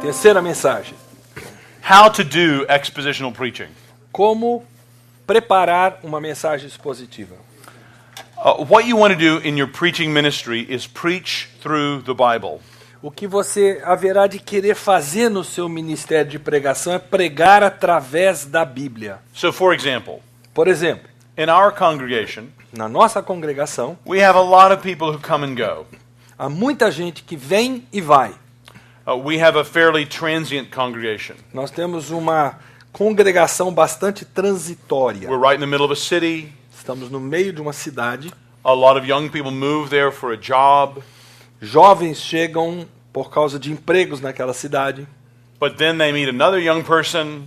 Terceira mensagem. How to do expositional preaching. Como preparar uma mensagem expositiva. What you want to do in your preaching ministry is preach through the Bible. O que você haverá de querer fazer no seu ministério de pregação é pregar através da Bíblia. So, for example, Por exemplo, in our congregation, na nossa congregação, we have a lot of people who come and go. há muita gente que vem e vai. We have a fairly transient congregation. Nós temos uma congregação bastante transitória. We're right in the middle of a city. Estamos no meio de uma cidade. A lot of young people move there for a job, Jovens chegam por causa de empregos naquela cidade. but then they meet another young person.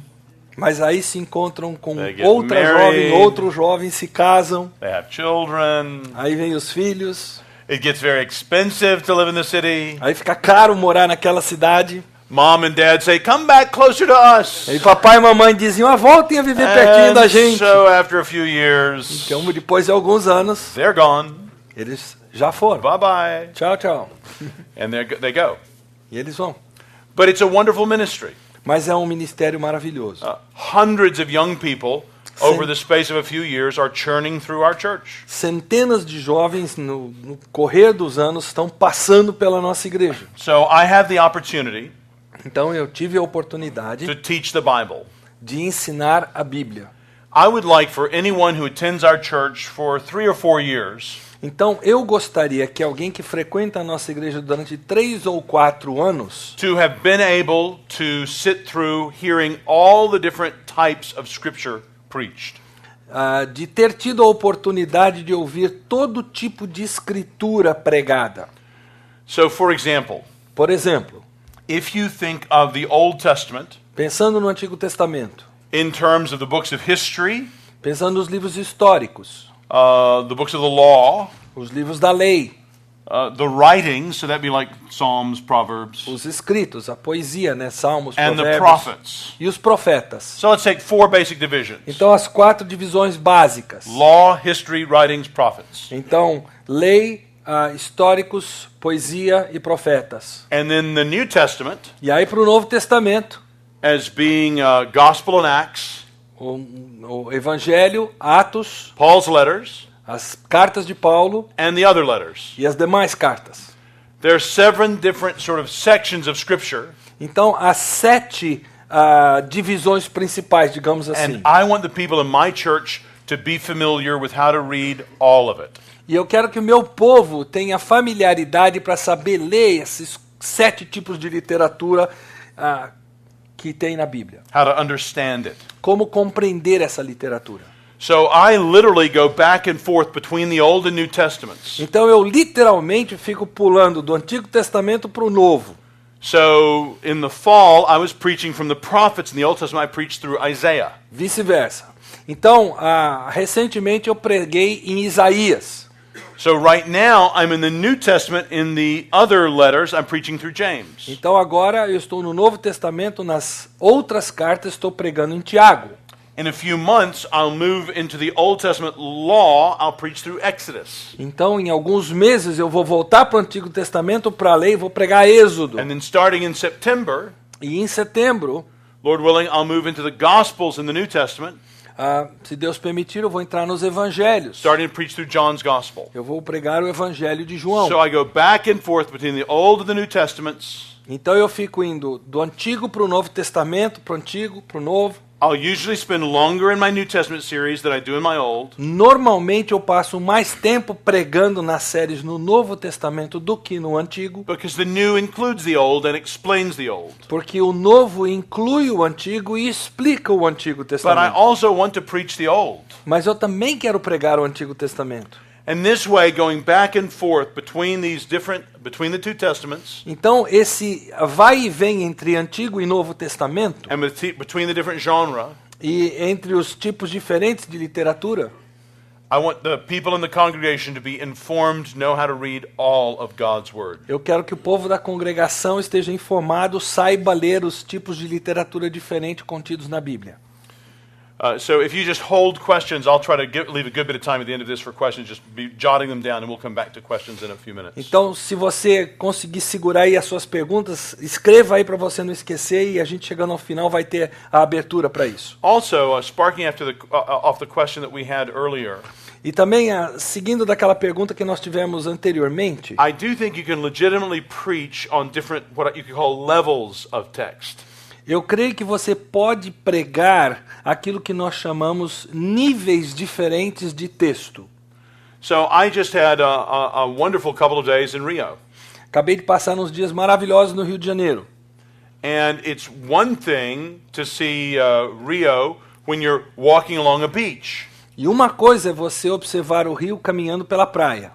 Mas aí se encontram com They get outra married. jovem, outros jovens se casam. They have children. Aí vem os filhos. It gets very expensive to live in the city. Aí fica caro morar naquela cidade. Mom and dad say, "Come back closer to us." Aí papai e mamãe diziam, voltem a viver pertinho da And gente. so after a few years, Então, depois de alguns anos, they're gone. eles já foram. Bye bye. Tchau, tchau. And they go. E eles vão. But it's a wonderful ministry. Mas é um ministério maravilhoso. Hundreds of young people over the space of a few years are churning through our church. Centenas de jovens no correr dos anos estão passando pela nossa igreja. So I have the opportunity Então eu tive a oportunidade to teach the Bible. de ensinar a Bíblia. I would like for anyone who attends our church for 3 or 4 years Então eu gostaria que alguém que frequenta a nossa igreja durante 3 ou 4 anos to have been able to sit through hearing all the different types of scripture preached. de ter tido a oportunidade de ouvir todo tipo de escritura pregada. So for example, Por exemplo, if you think of the Old Testament pensando no Antigo Testamento, in terms of the books of history, pensando nos livros históricos, the books of the law, os livros da lei, the writings, so that'd be like Psalms, Proverbs, os escritos, a poesia, né, Salmos, and the Provérbios prophets. e os profetas. So let's take 4 basic divisions. Então as 4 divisões básicas. Law, history, writings, prophets. Então, lei, históricos, poesia e profetas. And then the New Testament E aí para o Novo Testamento, as being Gospel and Acts, o Evangelho, Atos, Paul's letters, as cartas de Paulo and the other letters. e as demais cartas. There are 7 different sort of sections of Scripture, Então, há 7 divisões principais, digamos assim. and I want the people in my church to be familiar with how to read all of it. E eu quero que o meu povo tenha familiaridade para saber ler esses 7 tipos de literatura que tem na Bíblia. How to understand it. Como compreender essa literatura. So I literally go back and forth between the Old and New Testaments. Então eu literalmente fico pulando do Antigo Testamento para o Novo. So in the fall, I was preaching from the prophets in the Old Testament. I preached through Isaiah. Vice-versa. Então, recentemente eu preguei em Isaías. So right now, I'm in the New Testament. In the other letters, I'm preaching through James. Então agora eu estou no Novo Testamento, nas outras cartas estou pregando em Tiago. In a few months, I'll move into the Old Testament law. I'll preach through Exodus. Então, em alguns meses, eu vou voltar para o Antigo Testamento, para a lei, e vou pregar Êxodo. And then starting in September, E em setembro, Lord willing, I'll move into the Gospels in the New Testament, se Deus permitir, eu vou entrar nos Evangelhos. starting to preach through John's Gospel. Eu vou pregar o Evangelho de João. So I go back and forth between the Old and the New Testaments. Então eu fico indo do Antigo para o Novo Testamento, para o Antigo, para o Novo. I'll usually spend longer in my New Testament series than I do in my Old. Normalmente eu passo mais tempo pregando nas séries no Novo Testamento do que no Antigo, Because the new includes the old and explains the old. porque o Novo inclui o Antigo e explica o Antigo But I Testamento. also want to preach the old. Mas eu também quero pregar o Antigo Testamento. And this way, going back and forth between the two testaments, Então esse vai e vem entre Antigo e Novo Testamento and between the different genre, e entre os tipos diferentes de literatura, I want the people in the congregation to be informed, know how to read all of God's Word. eu quero que o povo da congregação esteja informado, saiba ler os tipos de literatura diferente contidos na Bíblia. So if you just hold questions, I'll try to leave a good bit of time at the end of this for questions. Just be jotting them down, and we'll come back to questions in a few minutes. Então, se você conseguir segurar aí as suas perguntas, escreva aí para você não esquecer e a gente chegando ao final vai ter a abertura para isso. Also, sparking off the question that we had earlier, E também, seguindo daquela pergunta que nós tivemos anteriormente, I do think you can legitimately preach on different, what you could call levels of text. eu creio que você pode pregar aquilo que nós chamamos níveis diferentes de texto. So I just had a wonderful couple of days in Rio. Acabei de passar uns dias maravilhosos no Rio de Janeiro. And it's one thing to see Rio when you're walking along a beach. E uma coisa é você observar o rio caminhando pela praia.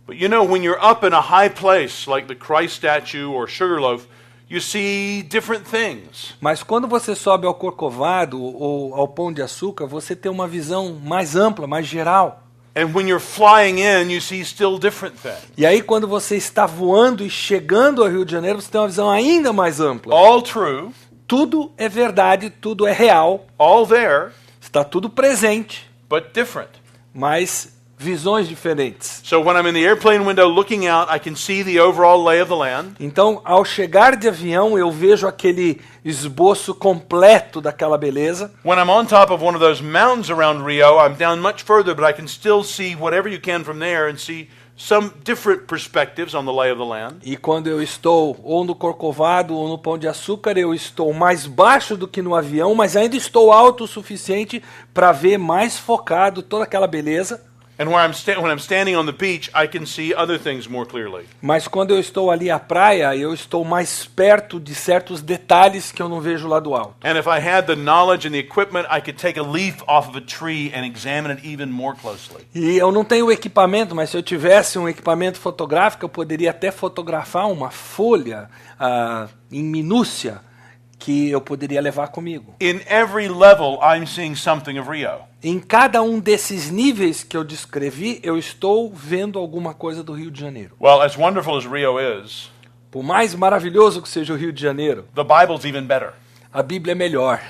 But you know, when you're up in a high place like the Christ statue or Sugarloaf, you see different things. Mas quando você sobe ao Corcovado ou ao Pão de Açúcar, você tem uma visão mais ampla, mais geral. And when you're flying in, you see still different things. E aí quando você está voando e chegando ao Rio de Janeiro, você tem uma visão ainda mais ampla. All true, Tudo é verdade, tudo é real, all there, está tudo presente, but different. mas visões diferentes. So when I'm in the airplane window looking out, I can see the overall lay of the land. Então, ao chegar de avião, eu vejo aquele esboço completo daquela beleza. When I'm on top of one of those mountains around Rio, I'm down much further, but I can still see whatever you can from there and see some different perspectives on the lay of the land. E quando eu estou ou no Corcovado ou no Pão de Açúcar, eu estou mais baixo do que no avião, mas ainda estou alto o suficiente para ver mais focado toda aquela beleza. And when I'm standing on the beach, I can see other things more clearly. Mas quando eu estou ali à praia, eu estou mais perto de certos detalhes que eu não vejo lá do alto. And if I had the knowledge and the equipment, I could take a leaf off of a tree and examine it even more closely. E eu não tenho o equipamento, mas se eu tivesse um equipamento fotográfico, eu poderia até fotografar uma folha em minúcia que eu poderia levar comigo. In every level, I'm seeing something of Rio. Em cada um desses níveis que eu descrevi, eu estou vendo alguma coisa do Rio de Janeiro. Well, as wonderful as Rio is, Por mais maravilhoso que seja o Rio de Janeiro, the Bible's even better. a Bíblia é melhor.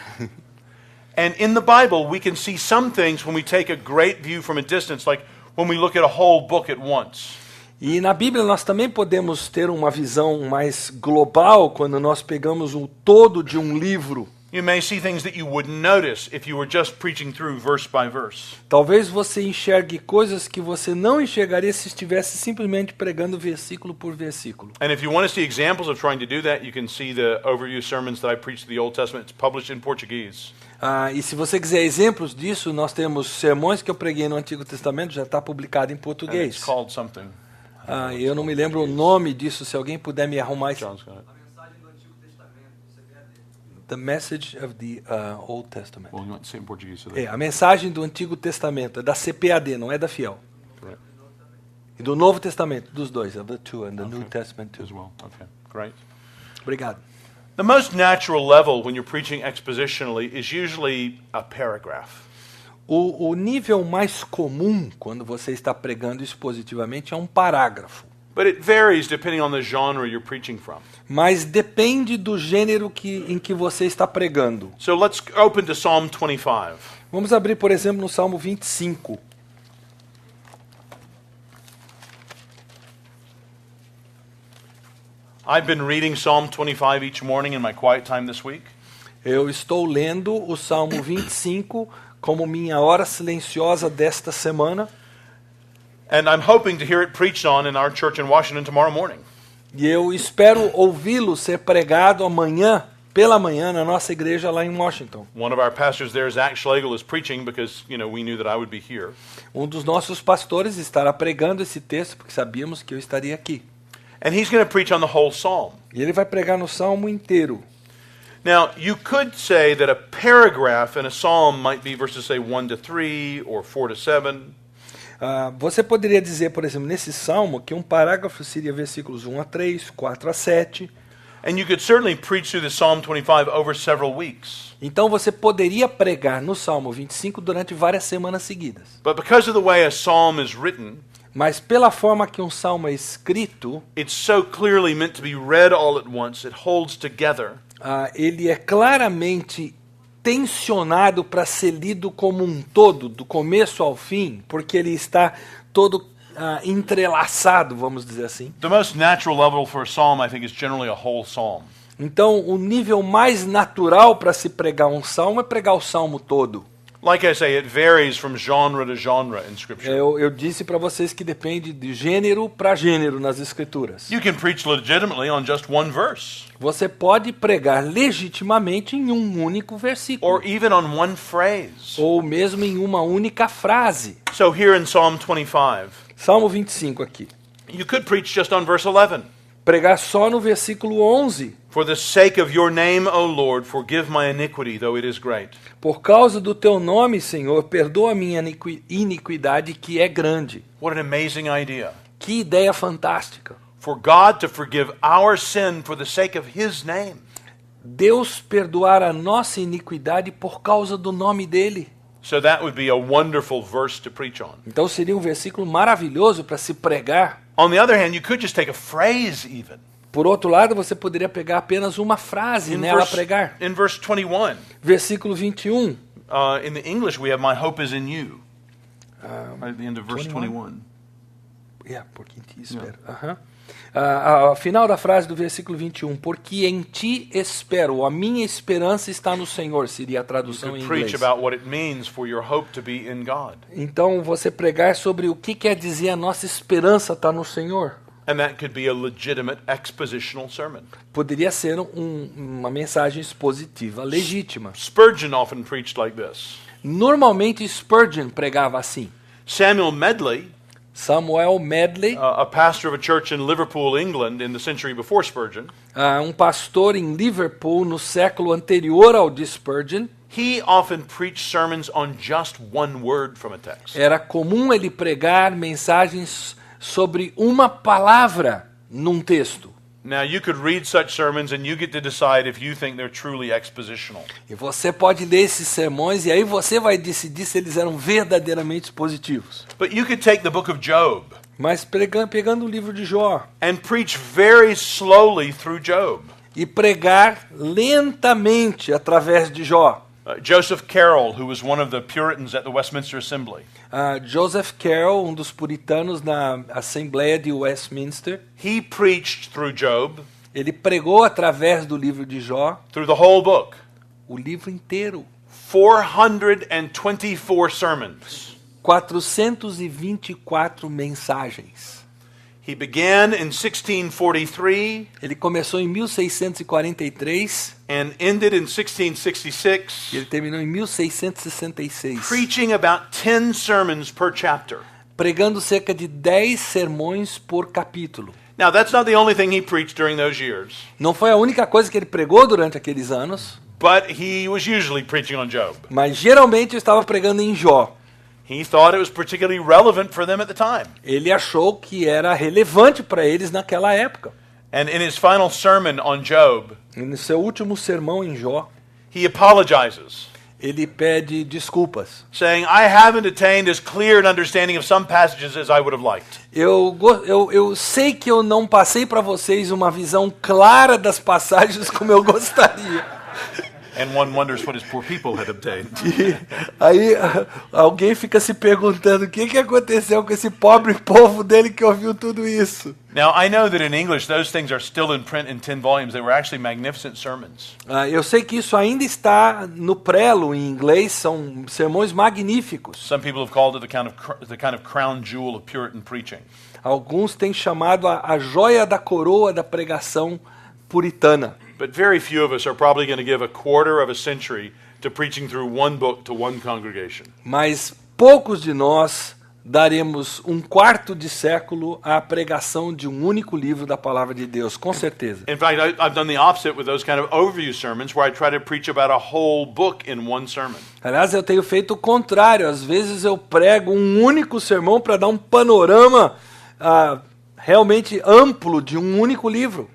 And in the Bible, we can see some things when we take a great view from a distance, like when we look at a whole book at once. E na Bíblia nós também podemos ter uma visão mais global quando nós pegamos o todo de um livro. You may see things that you wouldn't notice if you were just preaching through verse by verse. Talvez você enxergue coisas que você não enxergaria se estivesse simplesmente pregando versículo por versículo. And if you want to see examples of trying to do that, you can see the overview sermons that I preached to the Old Testament. It's published in Portuguese. E se você quiser exemplos disso, nós temos sermões que eu preguei no Antigo Testamento, já está publicado em And it's português. called something. Eu não me lembro o nome disso, se alguém puder me arrumar isso. John's got it. The Message of the Old Testament. Well, you want to say it in Portuguese. So A mensagem do Antigo Testamento, é da CPAD, não é da Fiel. Correct. E do Novo Testamento, dos dois, of the two and the New Testament too. As well. Okay, great. Obrigado. The most natural level when you're preaching expositionally is usually a paragraph. O nível mais comum quando você está pregando expositivamente é um parágrafo. But it varies depending on the genre you're preaching from. Mas depende do gênero em que você está pregando. So let's open to Psalm 25. Vamos abrir, por exemplo, no Salmo 25. I've been reading Psalm 25 each morning in my quiet time this week. Eu estou lendo o Salmo 25 como minha hora silenciosa desta semana. And I'm hoping to hear it preached on in our church in Washington tomorrow morning. E eu espero ouvi-lo ser pregado amanhã, pela manhã, na nossa igreja lá em Washington. One of our pastors there, Zach Schlegel, is preaching because, we knew that I would be here. Um dos nossos pastores estará pregando esse texto, porque sabíamos que eu estaria aqui. And he's going to preach on the whole psalm. E ele vai pregar no Salmo inteiro. Now, you could say that a paragraph in a psalm might be verses, say, 1 to 3 or 4 to 7. Você poderia dizer, por exemplo, nesse Salmo, que um parágrafo seria versículos 1 a 3, 4 a 7. And you could certainly preach through the Psalm 25 over several weeks. Então você poderia pregar no Salmo 25 durante várias semanas seguidas. But because of the way a psalm is written, Mas pela forma que um salmo é escrito, it's so clearly meant to be read all at once. It holds together. ele é claramente tensionado para ser lido como um todo, do começo ao fim, porque ele está todo entrelaçado, vamos dizer assim. The most natural level for a psalm, I think, is generally a whole psalm. Então, o nível mais natural para se pregar um salmo é pregar o salmo todo. Like I say, it varies from genre to genre in Scripture. Eu disse para vocês que depende de gênero para gênero nas escrituras. You can preach legitimately on just one verse, Você pode pregar legitimamente em um único versículo, or even on one phrase. ou mesmo em uma única frase. So here in Psalm 25, Salmo 25 aqui. you could preach just on verse 11. Pregar só no versículo 11. For the sake of your name, O Lord, forgive my iniquity, though it is great. Por causa do teu nome, Senhor, perdoa a minha iniquidade que é grande. What an amazing idea. Que ideia fantástica. For God to forgive our sin for the sake of His name. Deus perdoar a nossa iniquidade por causa do nome dele. So that would be a wonderful verse to preach on. Então seria um versículo maravilhoso para se pregar. On the other hand, you could just take a phrase even. Por outro lado, você poderia pegar apenas uma frase e nela pregar. In verse 21, Versículo 21. in the English we have, my hope is in you. Right at the end of verse 21. Porque em ti espero. Ao final da frase do versículo 21, porque em ti espero, a minha esperança está no Senhor, seria a You tradução em could preach inglês. about what it means for your hope to be in God. Então, você pregar sobre o que quer dizer a nossa esperança está no Senhor. And that could be a legitimate expositional sermon. Poderia ser uma mensagem expositiva legítima. Spurgeon often preached like this. Normalmente Spurgeon pregava assim. Samuel Medley, Samuel Medley, a pastor of a church in Liverpool, England, in the century before Spurgeon, um pastor em Liverpool no século anterior ao de Spurgeon, he often preached sermons on just one word from a text. era comum ele pregar mensagens sobre uma palavra num texto. Now, you could read such sermons and you get to decide if you think they're truly expositional. E você pode ler esses sermões e aí você vai decidir se eles eram verdadeiramente positivos. But you could take the book of Job Mas pegando o livro de Jó and preach very slowly through Job. e pregar lentamente através de Jó. Joseph Carroll, who was one of the Puritans at the Westminster Assembly, Joseph Carroll, um dos puritanos na Assembleia de Westminster, he preached through Job, ele pregou através do livro de Jó, through the whole book, o livro inteiro. 424 sermons. 424 mensagens. He began in 1643 Ele começou em 1643 and ended in 1666, e ele terminou em 1666, preaching about 10 sermons per chapter. pregando cerca de 10 sermões por capítulo. Now, that's not the only thing he preached during those years, Não foi a única coisa que ele pregou durante aqueles anos, but he was usually preaching on Job. mas geralmente ele estava pregando em Jó. He thought it was particularly relevant for them at the time. Ele achou que era relevante para eles naquela época. And in his final sermon on Job, E no seu último sermão em Jó, he apologizes, ele pede desculpas. saying, I haven't attained as clear an understanding of some passages as I would have liked. Eu sei que eu não passei para vocês uma visão clara das passagens como eu gostaria. And one wonders what his poor people had obtained. E aí alguém fica se perguntando o que aconteceu com esse pobre povo dele que ouviu tudo isso. Now, I know that in English, those things are still in print in 10 volumes. They were actually magnificent sermons. Eu sei que isso ainda está no prelo em inglês, são sermões magníficos. Some people have called it the kind of crown jewel of Puritan preaching. Alguns têm chamado a joia da coroa da pregação puritana. But very few of us are probably going to give a quarter of a century to preaching through one book to one congregation. Mas poucos de nós daremos um quarto de século à pregação de um único livro da palavra de Deus, com certeza. In fact, I've done the opposite with those kind of overview sermons where I try to preach about a whole book in one sermon. Aliás, eu tenho feito o contrário. Às vezes eu prego um único sermão para dar um panorama realmente amplo de um único livro.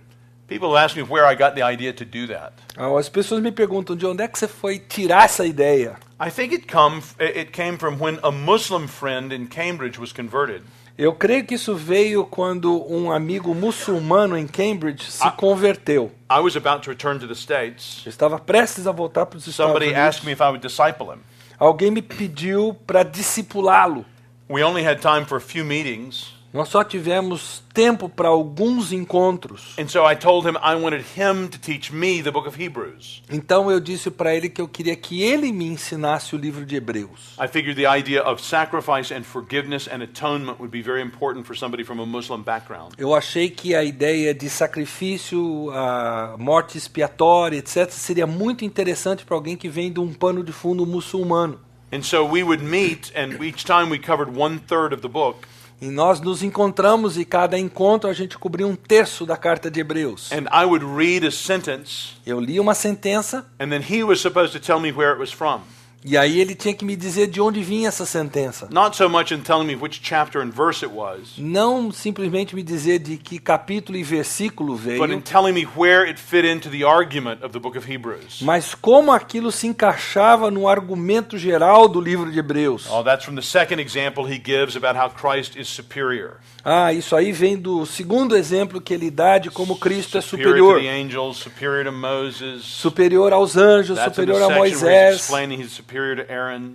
People ask me where I got the idea to do that. As pessoas me perguntam de onde é que você foi tirar essa ideia. I think it came from when a Muslim friend in Cambridge was converted. Eu creio que isso veio quando um amigo muçulmano em Cambridge se converteu. I was about to return to the States. Eu estava prestes a voltar para os Estados Somebody Unidos. asked me if I would disciple him. Alguém me pediu para discipulá-lo. We only had time for a few meetings. Nós só tivemos tempo para alguns encontros. And so I told him I wanted him to teach me the book of Hebrews. Então eu disse para ele que eu queria que ele me ensinasse o livro de Hebreus. I figured the idea of sacrifice and forgiveness and atonement would be very important for somebody from a Muslim background. Eu achei que a ideia de sacrifício, a morte expiatória, etc., seria muito interessante para alguém que vem de um pano de fundo muçulmano. And so we would meet, and each time we covered 1/3 of the book. E nós nos encontramos e cada encontro a gente cobria um terço da carta de Hebreus. And I would read a sentence, Eu li uma sentença and then he was supposed to tell me where it was from. e aí ele tinha que me dizer de onde vinha essa sentença. Not so much in telling me which chapter and verse it was, Não simplesmente me dizer de que capítulo e versículo but in veio, telling me where it fit into the argument of the book of Hebrews. mas como aquilo se encaixava no argumento geral do livro de Hebreus. Oh, that's from the second example he gives about how Christ is superior. Ah, isso aí vem do segundo exemplo que ele dá de como Cristo é Superior to superior. the angels, superior to Moses. Superior aos anjos, That's in superior the a section where he's Moisés. explaining he's superior to Aaron.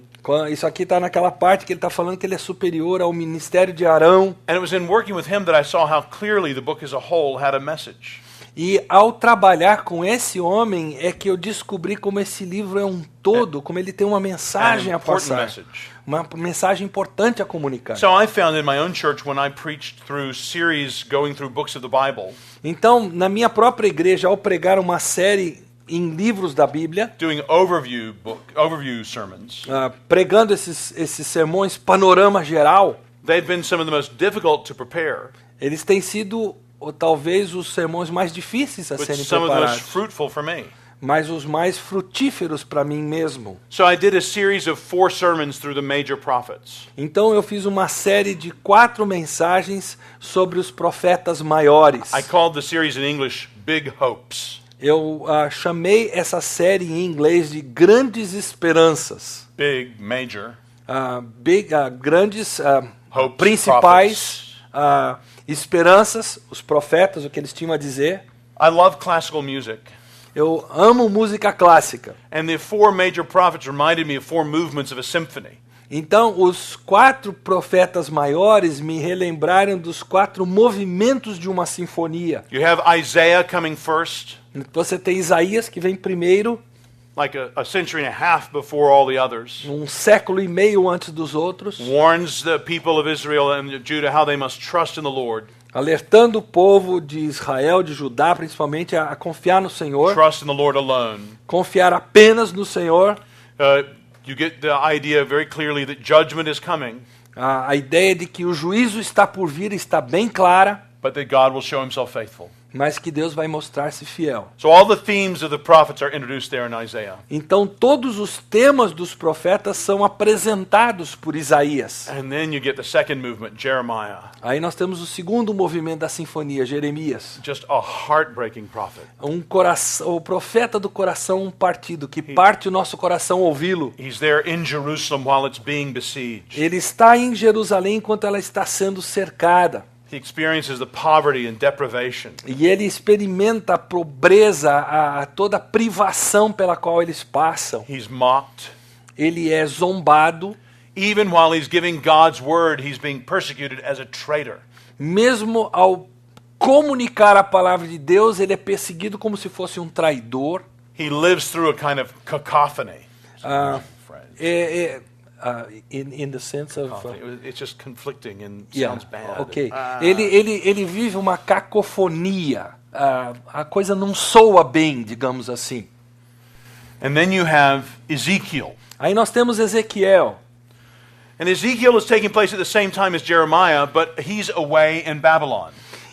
Isso aqui está naquela parte que ele está falando que ele é superior ao ministério de Arão. And it was in working with him that I saw how clearly the book as a whole had a message. E ao trabalhar com esse homem é que eu descobri como esse livro é um todo, como ele tem uma mensagem An a important passar. message. Uma mensagem importante a comunicar. So I found in my own church when I preached through series going through books of the Bible, Então, na minha própria igreja, ao pregar uma série em livros da Bíblia, doing overview sermons, pregando esses sermões panorama geral, they've been some of the most difficult to prepare, eles têm sido ou talvez os sermões mais difíceis a but serem some of the most preparados, fruitful for me. mas os mais frutíferos para mim mesmo. So I did a series of 4 sermons through the major prophets. Então eu fiz uma série de 4 mensagens sobre os profetas maiores. I called the series in English Big Hopes. Eu chamei essa série em inglês de Grandes Esperanças. Big, major. Grandes, Hopes, principais esperanças, os profetas, o que eles tinham a dizer. I love classical music. Eu amo música clássica. And the 4 major prophets reminded me of 4 movements of a symphony. Então, os 4 profetas maiores me relembraram dos 4 movimentos de uma sinfonia. You have Isaiah coming first, Você tem Isaías, que vem primeiro, like a century and a half before all the others. um século e meio antes dos outros, Warns the people of Israel and Judah how they must trust in the Lord. alertando o povo de Israel, de Judá, principalmente, a confiar no Senhor, Trust in the Lord alone. confiar apenas no Senhor. You get the idea very clearly that judgment is coming, A ideia de que o juízo está por vir está bem clara, but that God will show himself faithful. mas que Deus vai mostrar-se fiel. So all the themes of the prophets are introduced there in Isaiah. Então todos os temas dos profetas são apresentados por Isaías. And then you get the second movement, Jeremiah. Aí nós temos o segundo movimento da sinfonia, Jeremias. Just a heartbreaking prophet. O profeta do coração partido, que parte o nosso coração ouvi-lo. He's there in Jerusalem while it's being besieged. Ele está em Jerusalém enquanto ela está sendo cercada. He experiences the poverty and deprivation. E ele experimenta a pobreza, toda a privação pela qual eles passam. He's mocked. Ele é zombado. Even while he's giving God's word, he's being persecuted as a traitor. Mesmo ao comunicar a palavra de Deus, ele é perseguido como se fosse um traidor. He lives through a kind of cacophony. In the sense of... It's just conflicting and Yeah, sounds bad. ok. Ele vive uma cacofonia. A coisa não soa bem, digamos assim. And then you have Ezekiel. Aí nós temos Ezequiel. And Ezekiel is taking place at the same time as Jeremiah, but he's away in Babylon.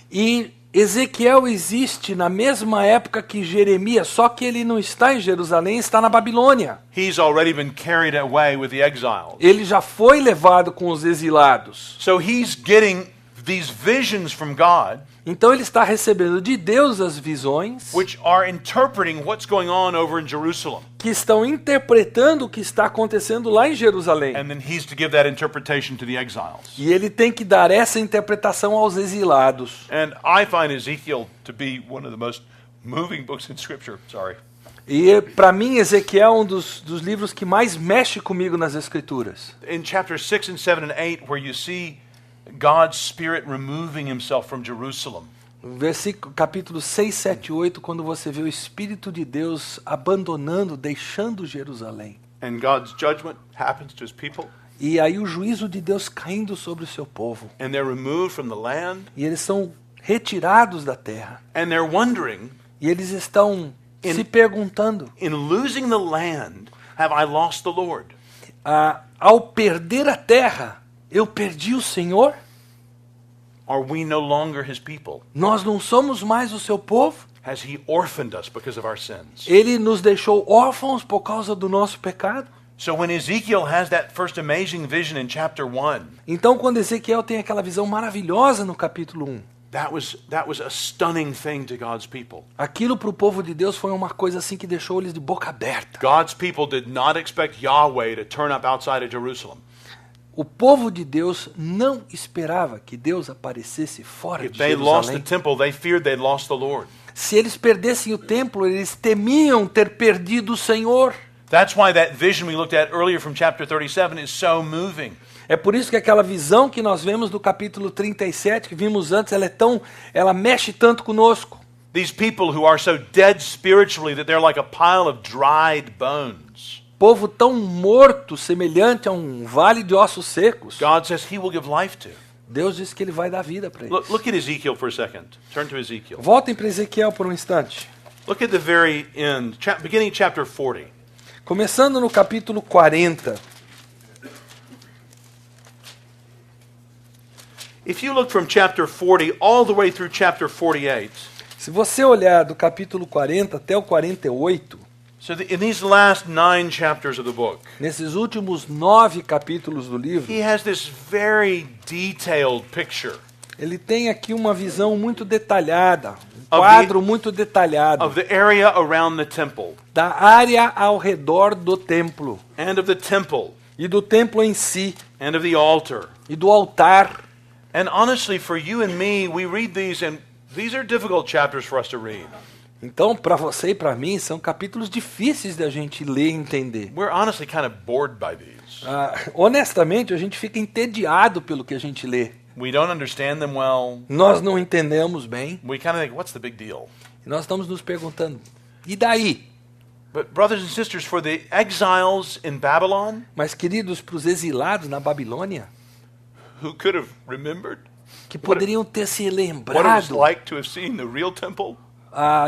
E Ezequiel existe na mesma época que Jeremias, só que ele não está em Jerusalém, está na Babilônia. He's already been carried away with the exiles. Ele já foi levado com os exilados. So he's getting these visions from God, Então ele está recebendo de Deus as visões which are interpreting what's going on over in Jerusalem. que estão interpretando o que está acontecendo lá em Jerusalém. And then he's to give that interpretation to the exiles. E ele tem que dar essa interpretação aos exilados. And I find Ezekiel to be one of the most moving books in Scripture. Sorry. E para mim, Ezequiel é um dos livros que mais mexe comigo nas Escrituras. In chapters 6 and 7 and 8, where you see God's Spirit removing himself from Jerusalem. Versículo, capítulo 6, 7 e 8, quando você vê o Espírito de Deus abandonando, deixando Jerusalém. And God's judgment happens to his people. E aí o juízo de Deus caindo sobre o seu povo. And they're removed from the land. E eles são retirados da terra. And they're wondering, E eles estão se perguntando, in losing the land, have I lost the Lord? ao perder a terra, eu perdi o Senhor? Are we no longer his people? Nós não somos mais o seu povo? Has he orphaned us because of our sins? Ele nos deixou órfãos por causa do nosso pecado? So when Ezekiel has that first amazing vision in chapter 1, Então, quando Ezequiel tem aquela visão maravilhosa no capítulo 1, that was a stunning thing to God's people. aquilo para o povo de Deus foi uma coisa assim que deixou eles de boca aberta. God's people did not expect Yahweh to turn up outside of Jerusalem. O povo de Deus não esperava que Deus aparecesse fora If de they lost the Jerusalém. temple, they feared they'd lost the Lord. Se eles perdessem o templo, eles temiam ter perdido o Senhor. That's why that vision we looked at earlier from chapter 37 is so moving. É por isso que aquela visão que nós vemos do capítulo 37, que vimos antes, ela mexe tanto conosco. These people who are so dead spiritually that they're like a pile of dried bones. Povo tão morto, semelhante a um vale de ossos secos. God says he will give life to. Deus diz que ele vai dar vida para eles. Look at Ezekiel for a second. Turn to Ezekiel. Voltem para Ezequiel por um instante. Look at the very end, beginning chapter 40. Começando no capítulo 40. If you look from chapter 40 all the way through chapter 48, Se você olhar do capítulo 40 até o 48, so in these last 9 chapters of the book, nesses últimos 9 capítulos do livro, he has this very detailed picture ele tem aqui uma visão muito detalhada, um quadro muito detalhado of the area around the temple da área ao redor do templo and of the temple e do templo em si and of the altar. e do altar. And honestly, for you and me, we read these and these are difficult chapters for us to read. Então, para você e para mim, são capítulos difíceis da gente ler e entender. We're honestly kind of bored by these. Honestamente, a gente fica entediado pelo que a gente lê. We don't understand them well. Nós não entendemos bem. We kind of think, what's the big deal? E nós estamos nos perguntando, e daí? But brothers and sisters, for the exiles in Babylon, Mas, queridos, para os exilados na Babilônia, who could have remembered que poderiam ter se what it was lembrado like to have seen the real temple,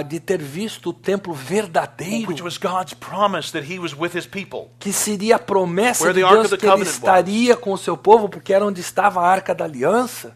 de ter visto o templo verdadeiro, which was God's promise that he was with his people. que seria a promessa Where de the Ark Deus of the que ele Covenant estaria com o seu povo, porque era onde estava a Arca da Aliança.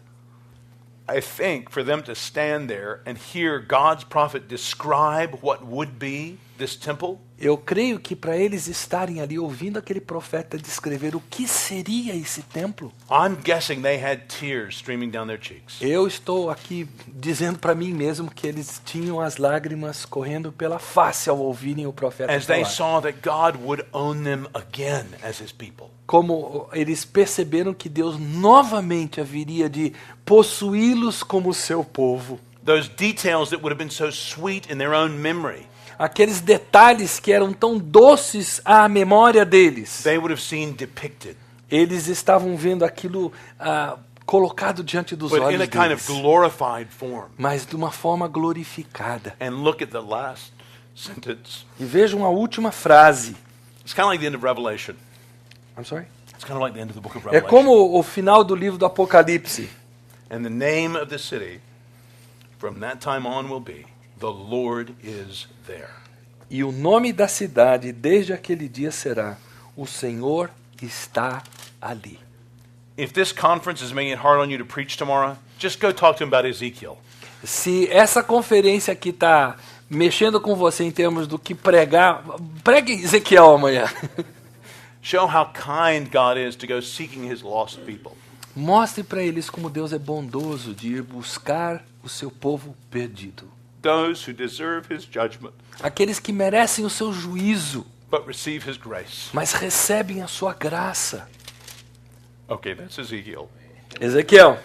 I think for them to stand there and hear God's prophet describe what would be this temple, Eu creio que para eles estarem ali ouvindo aquele profeta descrever o que seria esse templo, I'm guessing they had tears streaming down their cheeks. eu estou aqui dizendo para mim mesmo que eles tinham as lágrimas correndo pela face ao ouvirem o profeta As they falar. saw that God would own them again as his people. Como eles perceberam que Deus novamente haveria de possuí-los como seu povo. Those details that would have been so sweet in their own memory, Aqueles detalhes que eram tão doces à memória deles, they would have seen depicted, eles estavam vendo aquilo colocado diante dos but in olhos a kind of deles, glorified form. mas de uma forma glorificada. And look at the last sentence. E vejam a última frase. It's kind of like the end of Revelation. I'm sorry? It's kind of like the end of the book of É Revelation. como o final do livro do Apocalipse. And the name of the city from that time on will be, the Lord is there. E o nome da cidade desde aquele dia será: o Senhor está ali. If this conference is making it hard on you to preach tomorrow, just go talk to him about Ezekiel. Se essa conferência aqui está mexendo com você em termos do que pregar, pregue Ezequiel amanhã. Show how kind God is to go seeking his lost people. Mostre para eles como Deus é bondoso de ir buscar o seu povo perdido. Those who deserve his judgment, Aqueles que merecem o seu juízo, but receive his grace. mas recebem a sua graça. Okay, that's Ezekiel. Ezequiel.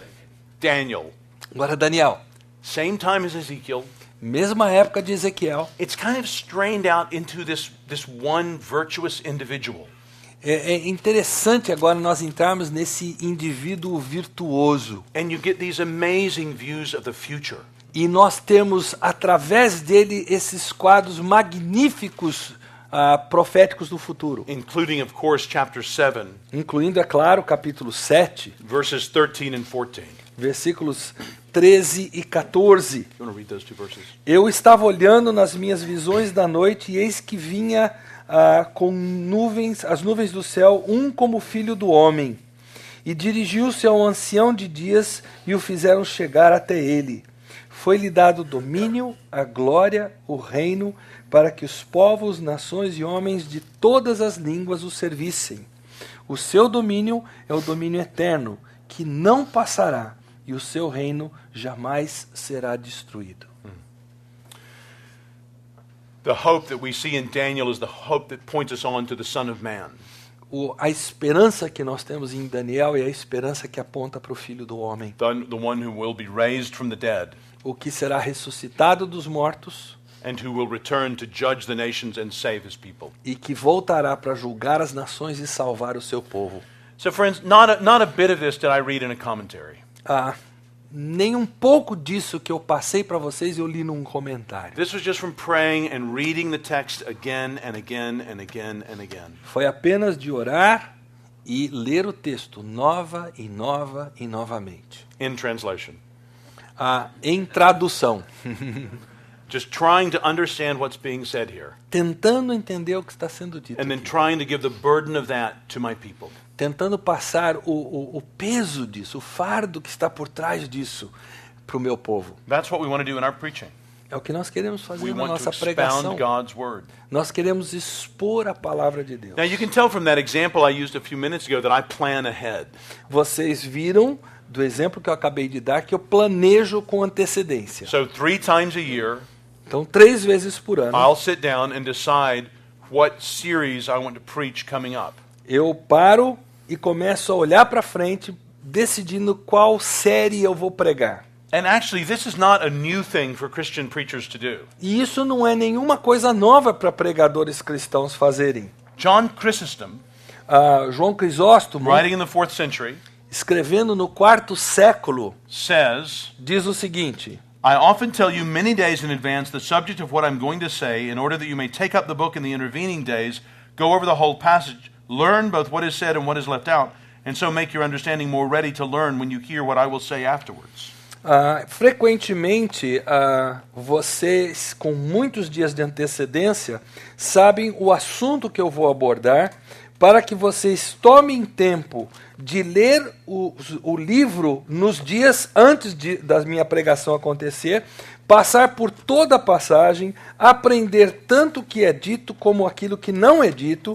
Daniel, Agora Daniel. same time as Ezekiel. Mesma época de Ezequiel. It's kind of strained out into this one virtuous individual. É interessante agora nós entrarmos nesse indivíduo virtuoso. And you get these amazing views of the future. E nós temos, através dele, esses quadros magníficos proféticos do futuro. Including, of course, chapter 7, Incluindo, é claro, capítulo 7, verses 13 and 14. versículos 13 e 14. You want to read those two verses? Eu estava olhando nas minhas visões da noite, e eis que vinha com nuvens, as nuvens do céu, um como filho do homem. E dirigiu-se ao ancião de dias, e o fizeram chegar até ele. Foi-lhe dado o domínio, a glória, o reino, para que os povos, nações e homens de todas as línguas o servissem. O seu domínio é o domínio eterno, que não passará, e o seu reino jamais será destruído. The hope that we see in Daniel is the hope that points us on to the Son of Man. A esperança que nós temos em Daniel é a esperança que aponta para o Filho do Homem. The one who will be raised from the dead O que será ressuscitado dos mortos and who will return to judge the nations and save his people. e que voltará para julgar as nações e salvar o seu povo. So friends, not a bit of this did I read in a commentary. Nem um pouco disso que eu passei para vocês eu li num comentário. This was just from praying and reading the text again and again and again and again. Foi apenas de orar e ler o texto nova e nova e novamente. In translation. Em tradução. Just trying to understand what's being said here. Tentando entender o que está sendo dito. And then Aqui. trying to give the burden of that to my people. Tentando passar o peso disso, o fardo que está por trás disso para o meu povo. That's what we want to do in our preaching. É o que nós queremos fazer We na want to nossa pregação. expound God's word. Nós queremos expor a palavra de Deus. Now you can tell from that example I used a few minutes ago that I plan ahead. Vocês viram do exemplo que eu acabei de dar que eu planejo com antecedência. So 3 times a year, Então, 3 vezes por ano, I'll sit down and decide what series I want to preach coming up. eu paro e começo a olhar para frente, decidindo qual série eu vou pregar. And actually, this is not a new thing for Christian preachers to do. E isso não é nenhuma coisa nova para pregadores cristãos fazerem. John Chrysostom, João Crisóstomo, writing in the 4th century, escrevendo no 4º século, says, diz o seguinte: I often tell you many days in advance the subject of what I'm going to say, in order that you may take up the book in the intervening days, go over the whole passage, learn both what is said and what is left out, and so make your understanding more ready to learn when you hear what I will say afterwards. Frequentemente, vocês, com muitos dias de antecedência, sabem o assunto que eu vou abordar, para que vocês tomem tempo de ler o livro nos dias antes da minha pregação acontecer, passar por toda a passagem, aprender tanto o que é dito como aquilo que não é dito,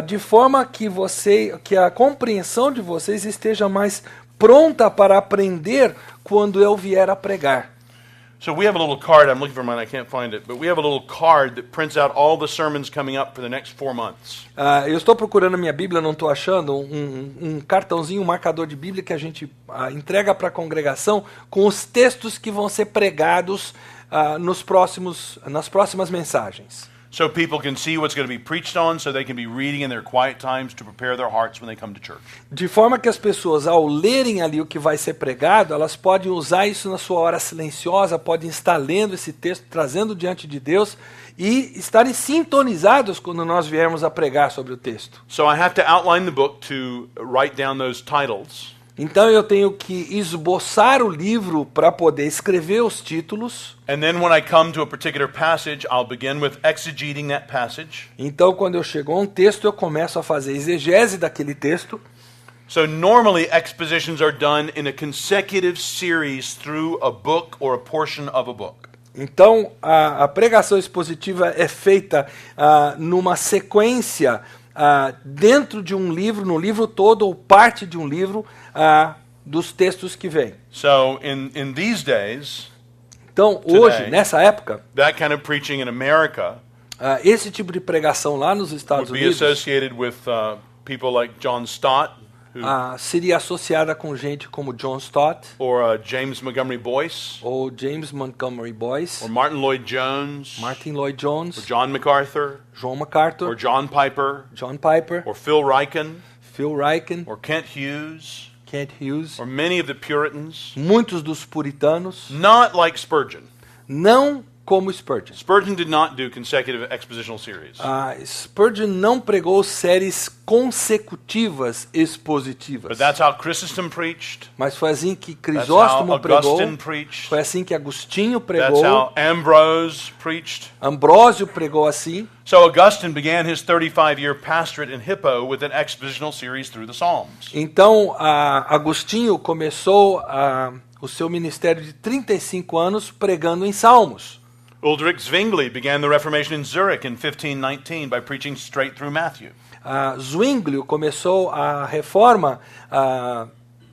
de forma que a compreensão de vocês esteja mais pronta para aprender quando eu vier a pregar. So we have a little card, I'm looking for mine, I can't find it, but we have a little card that prints out all the sermons coming up for the next 4 months. Eu estou procurando a minha Bíblia, não estou achando, um cartãozinho, um marcador de Bíblia que a gente entrega para a congregação com os textos que vão ser pregados nas próximas mensagens. So people can see what's going to be preached on, so they can be reading in their quiet times to prepare their hearts when they come to church. De forma que as pessoas, ao lerem ali o que vai ser pregado, elas podem usar isso na sua hora silenciosa, podem estar lendo esse texto, trazendo diante de Deus e estarem sintonizados quando nós viermos a pregar sobre o texto. So I have to outline the book to write down those titles. Então eu tenho que esboçar o livro para poder escrever os títulos. And then when I come to a particular passage, I'll begin with exegeting that passage. Então quando eu chego a um texto, eu começo a fazer exegese daquele texto. So normally expositions are done in a consecutive series through a book or a portion of a book. Então a pregação expositiva é feita numa sequência dentro de um livro, no livro todo ou parte de um livro, dos textos que vêm. So in these days, Então, hoje, nessa época, that kind of preaching in America esse tipo de pregação lá nos Estados would be Unidos associated with people like John Stott, who, seria associada com gente como John Stott, or James Montgomery Boyce, ou James Montgomery Boyce, or Martin Lloyd Jones, Martin Lloyd Jones, or John MacArthur, John MacArthur, or John Piper, John Piper, or Phil Ryken, Phil Ryken, or Kent Hughes, Kent Hughes, or many of the Puritans. muitos dos puritanos, Not like Spurgeon. não como Spurgeon. Spurgeon did not do consecutive expositional series. Spurgeon não pregou séries consecutivas expositivas. But that's how Chrysostom preached. Mas foi assim que That's Crisóstomo how pregou, Augustine preached. foi assim que Agostinho That's pregou, how Ambrose preached. Ambrósio pregou assim. So Augustine began his 35-year pastorate in Hippo with an expositional series through the Psalms. Então, Agostinho começou o seu ministério de 35 anos pregando em Salmos. Ulrich Zwingli began the Reformation in Zurich in 1519 by preaching straight through Matthew. Zwingli começou a reforma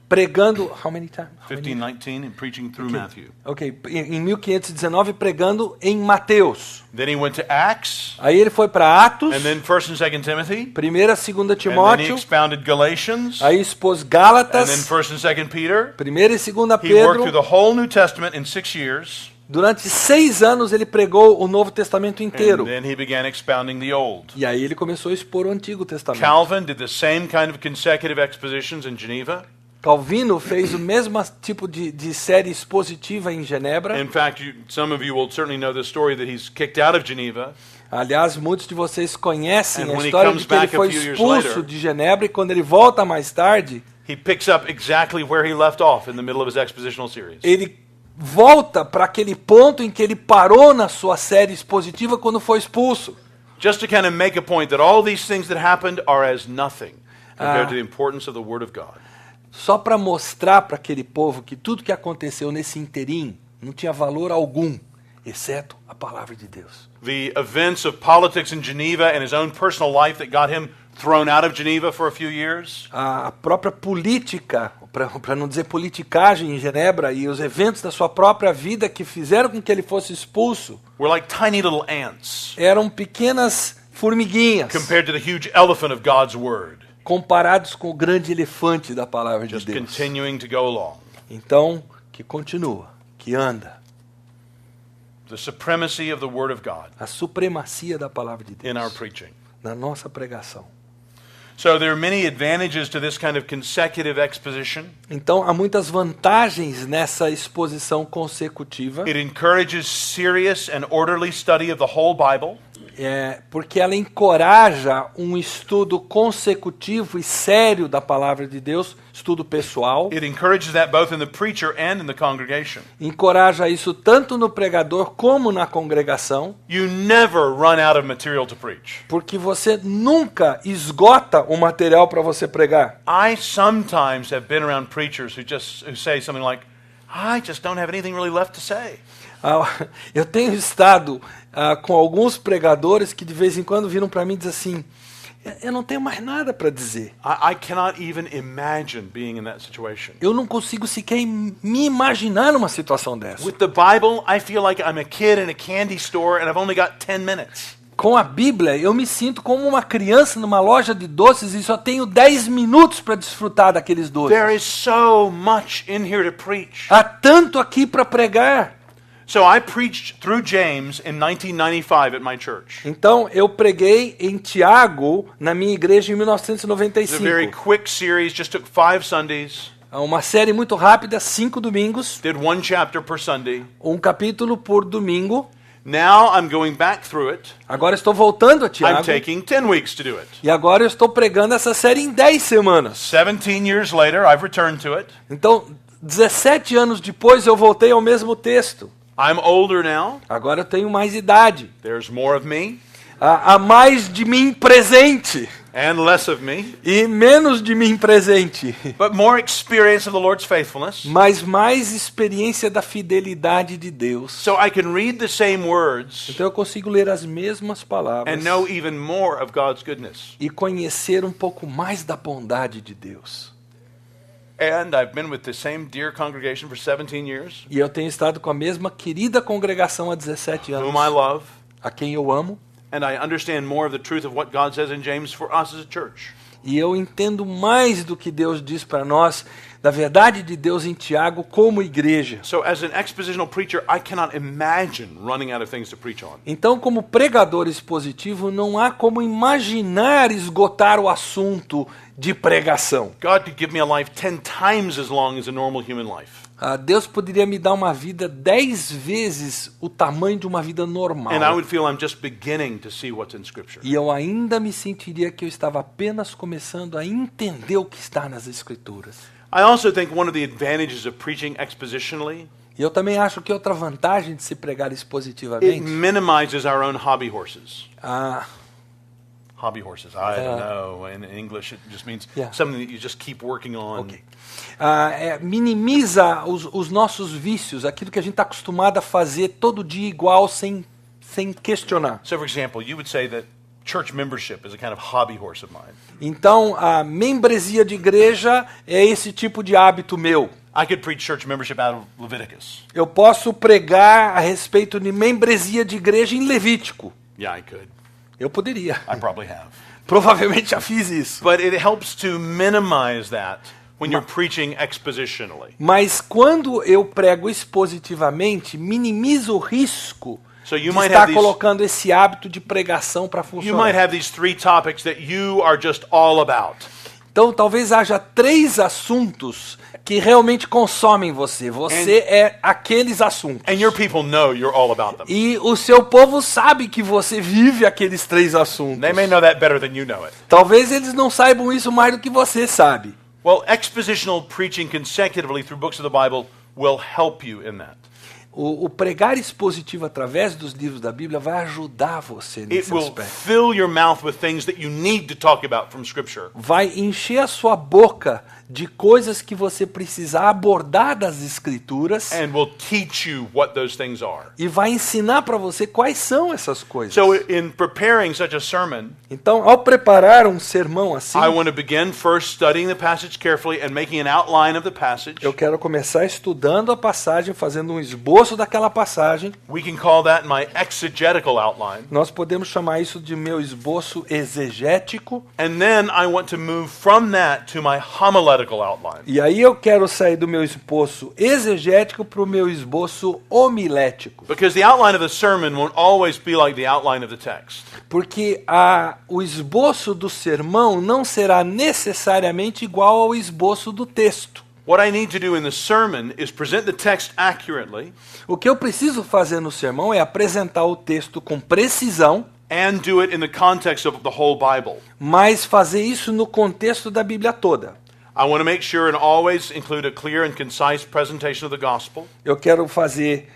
pregando... How many times? 1519 and preaching through Matthew. Ok, em 1519 pregando em Mateus. Then he went to Acts, Aí ele foi para Atos, and then 1st and 2nd Timothy, 1ª e 2ª and then he Timóteo, expounded Galatians, aí expôs and then Gálatas, 1st and 2nd Peter. 1ª e 2ª He worked through Pedro. the whole New Testament in 6 years, Durante 6 anos ele pregou o Novo Testamento inteiro. and then he began expounding the Old. E aí ele começou a expor o Antigo Testamento. Calvin did the same kind of consecutive expositions in Geneva. Calvino fez o mesmo tipo de série expositiva em Genebra. In fact, some of you will certainly know the story that he's kicked out of Geneva. Aliás, muitos de vocês conhecem And a when he história comes de que ele back a foi few years expulso later, de Genebra e quando ele volta mais tarde, He picks up exactly where he left off in the middle of his expositional series. ele volta para aquele ponto em que ele parou na sua série expositiva quando foi expulso. Just to kind of make a point that all these things that happened are as nothing compared to the importance of the Word of God. Só para mostrar para aquele povo que tudo que aconteceu nesse interim não tinha valor algum, exceto a palavra de Deus. The events of politics in Geneva and his own personal life that got him thrown out of Geneva for a few years. A própria política, para não dizer politicagem em Genebra, e os eventos da sua própria vida que fizeram com que ele fosse expulso, Were like tiny little ants eram pequenas formiguinhas compared to the huge elephant of God's Word, comparados com o grande elefante da palavra de just Deus. continuing to go along. Então, que continua, que anda. The supremacy of the Word of God A supremacia da palavra de in our Deus preaching. na nossa pregação. So there are many advantages to this kind of consecutive exposition. Então, há muitas vantagens nessa exposição consecutiva, It encourages serious and orderly study of the whole Bible. Porque ela encoraja um estudo consecutivo e sério da palavra de Deus, estudo pessoal. It encourages that both in the preacher and in the congregation. Encoraja isso tanto no pregador como na congregação, You never run out of material to preach. porque você nunca esgota o material para você pregar. I sometimes have been around preachers who say something like, I just don't have anything really left to say. Eu tenho estado com alguns pregadores que de vez em quando viram para mim e dizem assim, eu não tenho mais nada para dizer. I cannot even imagine being in that situation. Eu não consigo sequer me imaginar numa situação dessa. With the Bible, I feel like I'm a kid in a candy store and I've only got 10 minutes. Com a Bíblia, eu me sinto como uma criança numa loja de doces e só tenho 10 minutos para desfrutar daqueles doces. There is so much in here to preach. Há tanto aqui para pregar. So I preached through James in 1995 at my church. Então, eu preguei em Tiago, na minha igreja, em It's a very 1995. quick series, just took 5 Sundays, Uma série muito rápida, 5 domingos, did 1 chapter per Sunday. um capítulo por domingo. Now I'm going back through it. Agora estou voltando a I'm Tiago. taking 10 weeks to do it. E agora eu estou pregando essa série em 10 semanas. 17 years later, I've returned to it. Então, 17 anos depois, eu voltei ao mesmo texto. I'm older now. Agora eu tenho mais idade. There's more of me. Há mais de mim presente. and less of me, e menos de mim presente, but more experience of the Lord's faithfulness, mas mais experiência da fidelidade de Deus. so I can read the same words Então eu consigo ler as mesmas palavras and know even more of God's goodness. e conhecer um pouco mais da bondade de Deus. And I've been with the same dear congregation for 17 years, E eu tenho estado com a mesma querida congregação há 17 anos, whom I love, a quem eu amo, and I understand more of the truth of what God says in James for us as a church. e eu entendo mais do que Deus diz para nós, da verdade de Deus em Tiago como igreja. So as an expositional preacher, I cannot imagine running out of things to preach on. Então, como pregador expositivo, não há como imaginar esgotar o assunto de pregação. God could give me a life 10 times as long as a normal human life. Deus poderia me dar uma vida 10 vezes o tamanho de uma vida normal. And I would feel I'm just beginning to see what's in Scripture. E eu ainda me sentiria que eu estava apenas começando a entender o que está nas Escrituras. I also think one of the advantages of preaching expositionally, E eu também acho que outra vantagem de se pregar it expositivamente, minimizes our own hobby horses. ah, Hobby horses, I don't know. In English, it just means Yeah. something that you just keep working on. ok. Minimiza os nossos vícios, aquilo que a gente está acostumado a fazer todo dia igual, sem questionar. So, for example, you would say that church membership is a kind of hobby horse of mine. Então, a membresia de igreja é esse tipo de hábito meu. I could preach church membership out of Leviticus. Eu posso pregar a respeito de membresia de igreja em Levítico. Yeah, I could. Eu poderia. I probably have. Provavelmente já fiz isso. But it helps to minimize that when you're preaching expositionally. Mas quando eu prego expositivamente, minimiza o risco So de you might estar have these, colocando esse hábito de pregação para you funcionar. might have these 3 topics that you are just all about. Então talvez haja 3 assuntos que realmente consomem você. Você é aqueles assuntos. And your people know you're all about them. E o seu povo sabe que você vive aqueles 3 assuntos. They may know that better than you know it. Talvez eles não saibam isso mais do que você sabe. Well, expositional preaching consecutively through books of the Bible will help you in that. O pregar expositivo através dos livros da Bíblia vai ajudar você It nesse will aspecto. fill your mouth with things that you need to talk about from Scripture. Vai encher a sua boca de coisas que você precisa abordar das Escrituras And will teach you what those things are. e vai ensinar para você quais são essas coisas. So in preparing such a sermon, Então, ao preparar um sermão assim, I want to begin first studying the passage carefully and making an outline of the passage. eu quero começar estudando a passagem, fazendo um esboço daquela passagem. We can call that my exegetical outline. Nós podemos chamar isso de meu esboço exegético. And then I want to move from that to my homiletical outline. E aí eu quero sair do meu esboço exegético para o meu esboço homilético. Because the outline of the sermon won't always be like the outline of the text. Porque o esboço do sermão não será necessariamente igual ao esboço do texto. What I need to do in the sermon is present the text accurately O que eu preciso fazer no sermão é apresentar o texto com precisão, and do it in the context of the whole Bible. mas fazer isso no contexto da Bíblia toda. I want to make sure and always include a clear and concise presentation of the gospel. Eu quero fazer,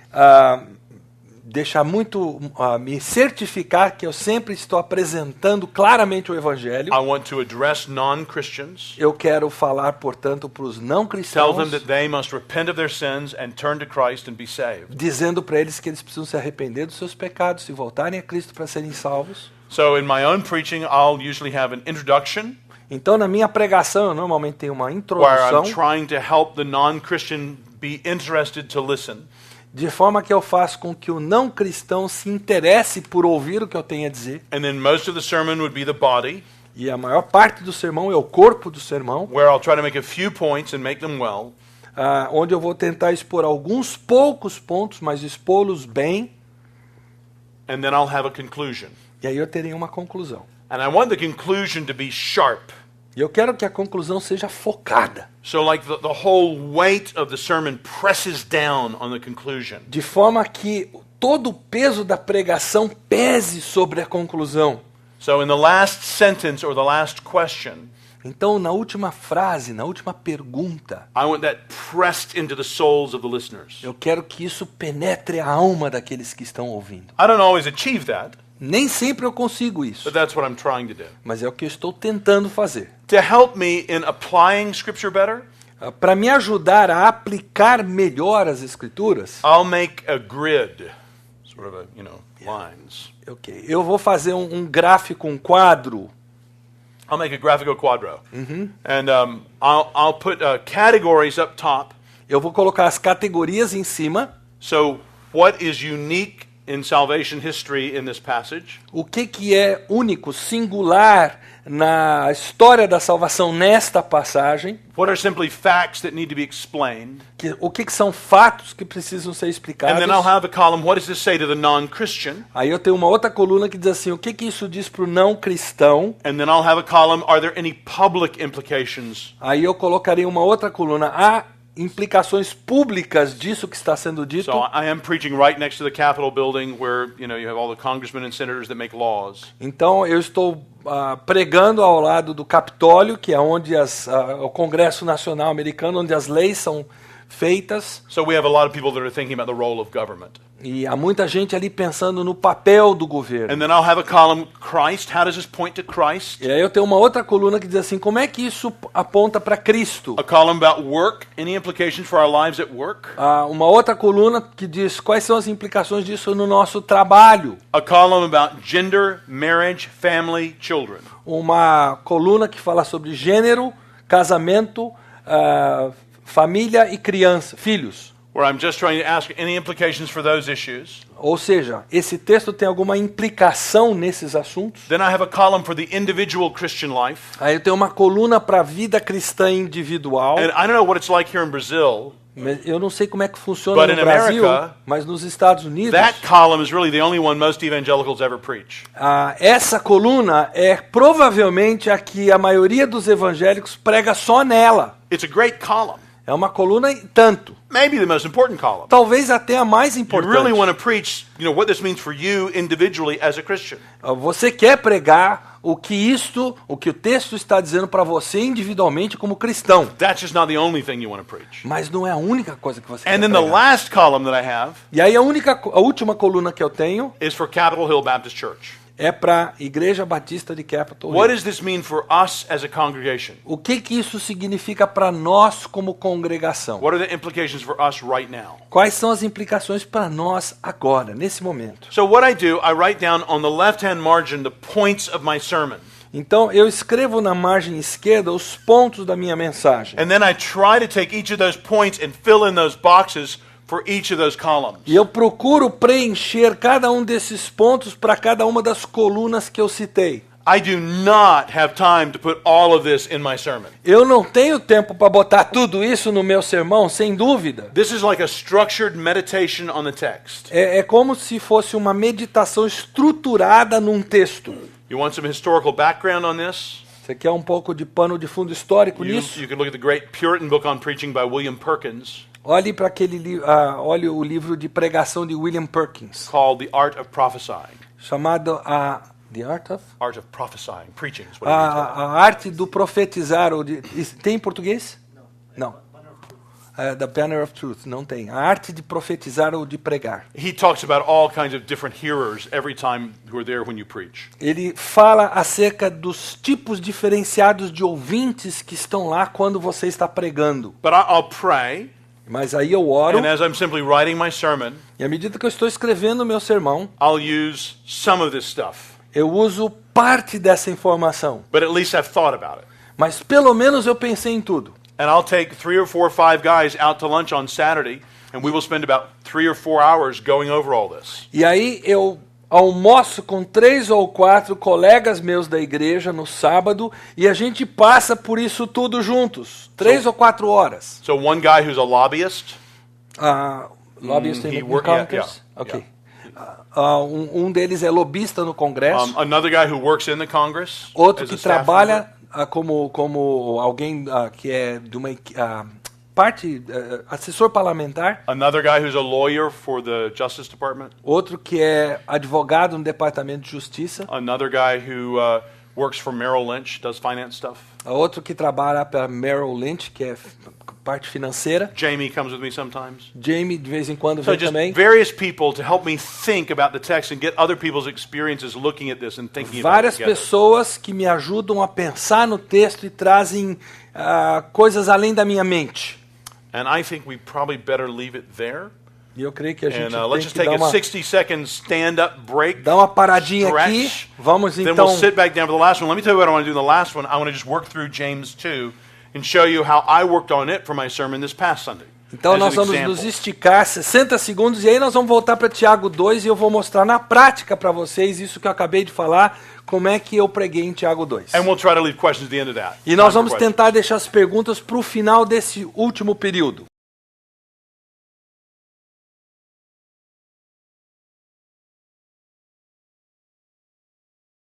me certificar que eu sempre estou apresentando claramente o Evangelho. I want to address non-Christians, Eu quero falar, portanto, para os não tell cristãos, them that they must repent of their sins and turn to Christ and be saved. dizendo para eles que eles precisam se arrepender dos seus pecados, se voltarem a Cristo para serem salvos. So in my own preaching, I'll usually have an introduction Então, na minha pregação, eu normalmente tenho uma where introdução, I'm trying to help the non-Christian be interested to listen. de forma que eu faço com que o não cristão se interesse por ouvir o que eu tenho a dizer. And then most of the sermon would be the body, E a maior parte do sermão é o corpo do sermão, where I'll try to make a few points and make them well. onde eu vou tentar expor alguns poucos pontos, mas expô-los bem, And then I'll have a conclusion. e aí eu terei uma conclusão. And I want the conclusion to be sharp. E eu quero que a conclusão seja focada, So like the whole weight of the sermon presses down on the conclusion. de forma que todo o peso da pregação pese sobre a conclusão. So in the last sentence or the last question, Então, na última frase, na última pergunta, I want that pressed into the souls of the listeners. eu quero que isso penetre a alma daqueles que estão ouvindo. I don't always achieve that, Nem sempre eu consigo isso, but that's what I'm trying to do. mas é o que eu estou tentando fazer. To help me in applying Scripture better, Para me ajudar a aplicar melhor as Escrituras, I'll make a grid, sort of lines. ok, eu vou fazer um gráfico, um quadro. I'll make a graphical quadro. And I'll put categories up top. Eu vou colocar as categorias em cima. So what is unique in salvation history in this passage? O que é único, singular na história da salvação nesta passagem? What are simply facts that need to be explained? O que são fatos que precisam ser And explicados? then I'll have a column, what does this say to the non-Christian? Aí eu tenho uma outra coluna que diz assim, o que isso diz para o não cristão? And then I'll have a column, are there any public implications? Aí eu colocarei uma outra coluna, há implicações públicas disso que está sendo dito? So I am preaching right next to the Capitol building where, you have all the congressmen and senators that make laws. Então eu estou pregando ao lado do Capitólio, que é onde o Congresso Nacional Americano, onde as leis são feitas. So we have a lot of people that are thinking about the role of government. E há muita gente ali pensando no papel do governo. And then I'll have a column, Christ, how does this point to Christ? E aí eu tenho uma outra coluna que diz assim, como é que isso aponta para Cristo? A column about work, any implications for our lives at work? Uma outra coluna que diz quais são as implicações disso no nosso trabalho. A column about gender, marriage, family, children. Uma coluna que fala sobre gênero, casamento, família e criança, filhos. Where I'm just trying to ask any implications for those issues. Ou seja, esse texto tem alguma implicação nesses assuntos? Then I have a column for the individual Christian life. Aí eu tenho uma coluna para a vida cristã individual. And I don't know what it's like here in Brazil. Eu não sei como é que funciona But no in Brasil, America, mas nos Estados Unidos, That column is really the only one most evangelicals ever preach. Essa coluna é provavelmente a que a maioria dos evangélicos prega só nela. It's a great column. É uma coluna e tanto. Maybe the most important column. Talvez até a mais You importante. really want to preach, what this means for you individually as a Christian. Você quer pregar o que o texto está dizendo para você individualmente como cristão. That's just not the only thing you want to preach. Mas não é a única coisa que você And quer then the pregar. last column that I have E aí a última coluna que eu tenho is for Capitol Hill Baptist Church. é para a Igreja Batista de Capitol What Hill. does this mean for us as a congregation? O que isso significa para nós como congregação? What are the implications for us right now? Quais são as implicações para nós agora, nesse momento? So what I do, I write down on the left-hand margin the points of my sermon. Então eu escrevo na margem esquerda os pontos da minha mensagem. And then I try to take each of those points and fill in those boxes for each of those columns. E eu procuro preencher cada um desses pontos para cada uma das colunas que eu citei. I do not have time to put all of this in my sermon. Eu não tenho tempo para botar tudo isso no meu sermão, sem dúvida. This is like a structured meditation on the text. É como se fosse uma meditação estruturada num texto. You want some historical background on this? Você quer um pouco de pano de fundo histórico nisso? You can look at the great Puritan book on preaching by William Perkins Olhe para olhe o livro de pregação de William Perkins, called The Art of Prophesying. chamado The Art of? Art of Prophesying. Preaching is what it means. A arte do profetizar. Tem em português? Não. The Banner of Truth, não tem. A arte de profetizar ou de pregar. He talks about all kinds of different hearers every time who are there when you preach. Ele fala acerca dos tipos diferenciados de ouvintes que estão lá quando você está pregando. But I'll pray, Mas aí eu oro, and as I'm simply writing my sermon, e à medida que eu estou escrevendo o meu sermão, I'll use some of this stuff. eu uso parte dessa informação. But at least I've thought about it. Mas pelo menos eu pensei em tudo. And I'll take 3 or 4 or 5 guys out to lunch on Saturday, and we will spend about 3 or 4 hours going over all this. E aí eu almoço com 3 ou 4 colegas meus da igreja no sábado e a gente passa por isso tudo juntos. 3 ou 4 horas. So one guy who's a lobbyist, Lobbyist he in work- Congress? yeah, Ok. Um deles é lobista no Congresso. another guy who works in the Congress, Outro as que a staff trabalha como alguém que é de uma assessor parlamentar. member. Another guy who's a lawyer for the Justice Department. Outro que é advogado no Departamento de Justiça. Another guy who works for Merrill Lynch, does finance stuff. Outro que trabalha para Merrill Lynch, que é parte financeira. Jamie comes with me sometimes. Jamie, de vez em quando, So vem just também. various people to help me think about the text and get other people's experiences looking at this and thinking about it Várias together. pessoas que me ajudam a pensar no texto e trazem coisas além da minha mente. And I think we probably better leave it there. E eu creio que a gente And let's tem just que take dar a uma, 60-second stand-up break. dar uma paradinha aqui. Stretch. Vamos Then então... we'll sit back down for the last one. Let me tell you what I want to do in the last one. I want to just work through James 2 and show you how I worked on it for my sermon this past Sunday. Então as nós an vamos example. nos esticar 60 segundos e aí nós vamos voltar para Tiago 2 e eu vou mostrar na prática para vocês isso que eu acabei de falar, como é que eu preguei em Tiago 2. And we'll try to leave questions at the end of that. E nós Time for vamos questions. tentar deixar as perguntas para o final desse último período.